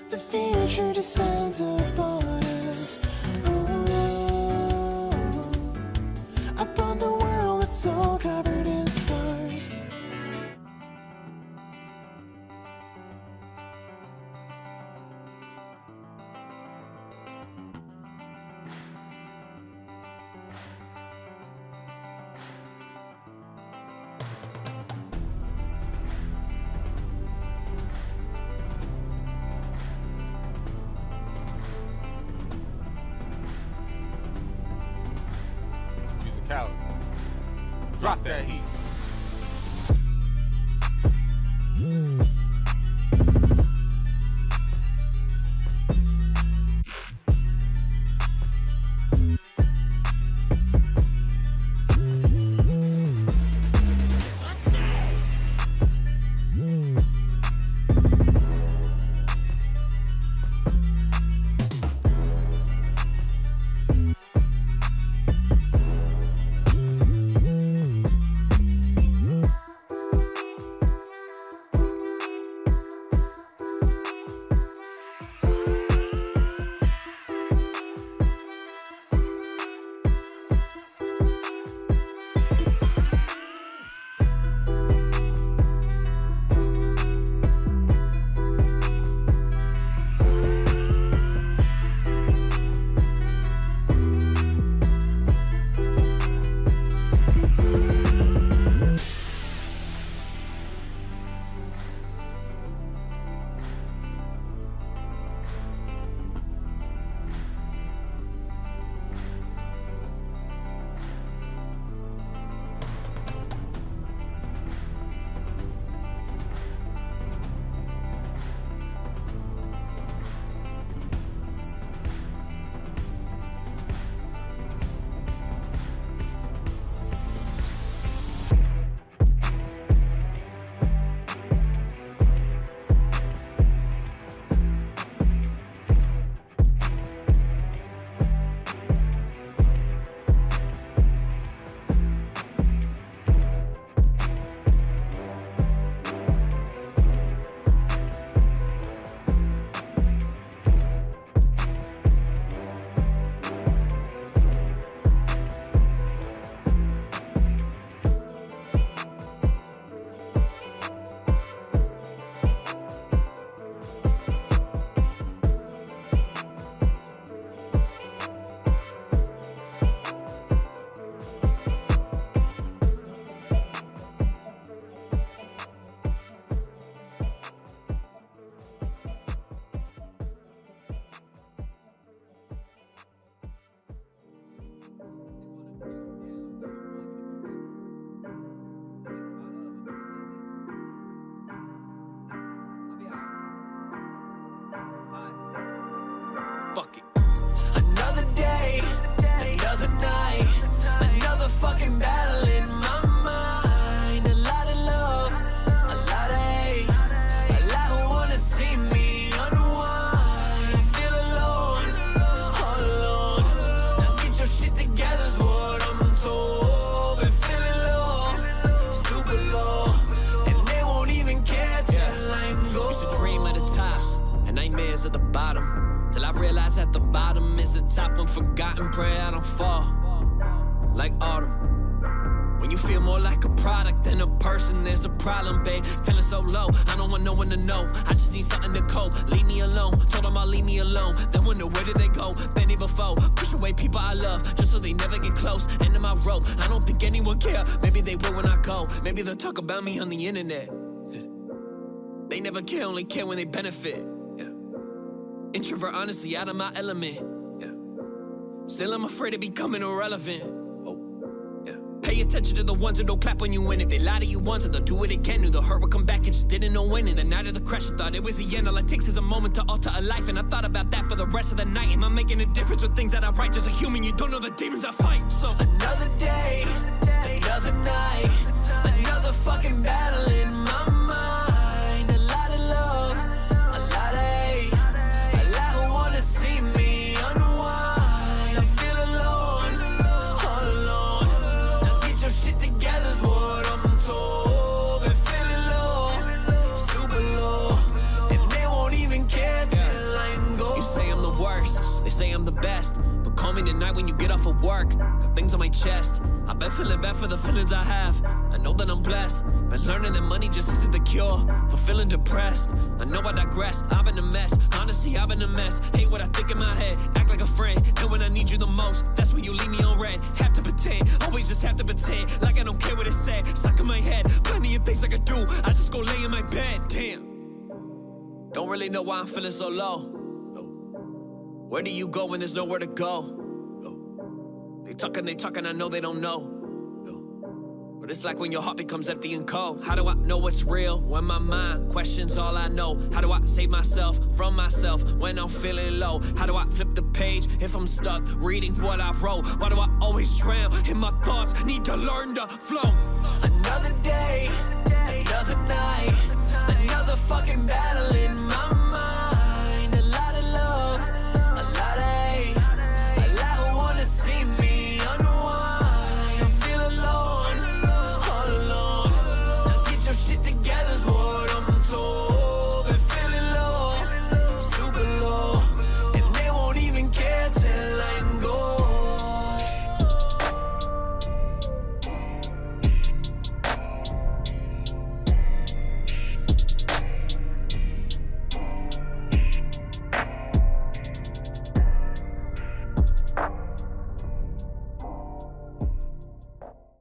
The future descends upon us. Ooh, upon the world that's all covered in stars. Drop that heat. Fuck it. Another day, another night, another fucking battle in my mind. A lot of love, a lot of hate, a lot who wanna see me unwind. I feel alone, all alone. Now get your shit together's what I'm told. Been feeling low, super low, and they won't even care till I'm gone. Used to dream of the tops and nightmares at the bottom. Till I realize at the bottom is the top unforgotten. Pray I don't fall like autumn. When you feel more like a product than a person, there's a problem, babe. Feeling so low, I don't want no one to know. I just need something to cope, leave me alone. Told them I'll leave me alone, then wonder where did they go? Been here before, push away people I love, just so they never get close. End of my rope, I don't think anyone care. Maybe they will when I go, maybe they'll talk about me on the internet. They never care, only care when they benefit. Introvert, honestly, out of my element. Yeah. Still, I'm afraid of becoming irrelevant. Oh, yeah. Pay attention to the ones who don't clap when you win. If they lie to you once, and they'll do it again. Knew the hurt would come back and just didn't know when. And the night of the crash, I thought it was the end. All it takes is a moment to alter a life. And I thought about that for the rest of the night. Am I making a difference with things that I write? As a human, you don't know the demons I fight. So another day, another night, another fucking battle in my mind. A lot of love, a lot of hate, see me unwind. I feel alone, all alone. Now get your shit together's what I'm told. Been feeling low, super low, and they won't even care till say I'm the best, but call me tonight when you get off of work. Got things on my chest. I've been feeling bad for the feelings I have. I know that I'm blessed. Been learning that money just isn't the cure for feeling depressed. I know I digress. I've been a mess. Honestly, I've been a mess. Hate what I think in my head. Act like a friend. And when I need you the most, that's when you leave me on red. Have to pretend. Always just have to pretend. Like I don't care what it said. Stuck in my head. Plenty of things I could do. I just go lay in my bed. Damn. Don't really know why I'm feeling so low. Where do you go when there's nowhere to go? They talking, I know they don't know. But it's like when your heart becomes empty and cold. How do I know what's real when my mind questions all I know? How do I save myself from myself when I'm feeling low? How do I flip the page if I'm stuck reading what I wrote? Why do I always drown in my thoughts? Need to learn to flow. Another day, another night, another fucking battle in my mind.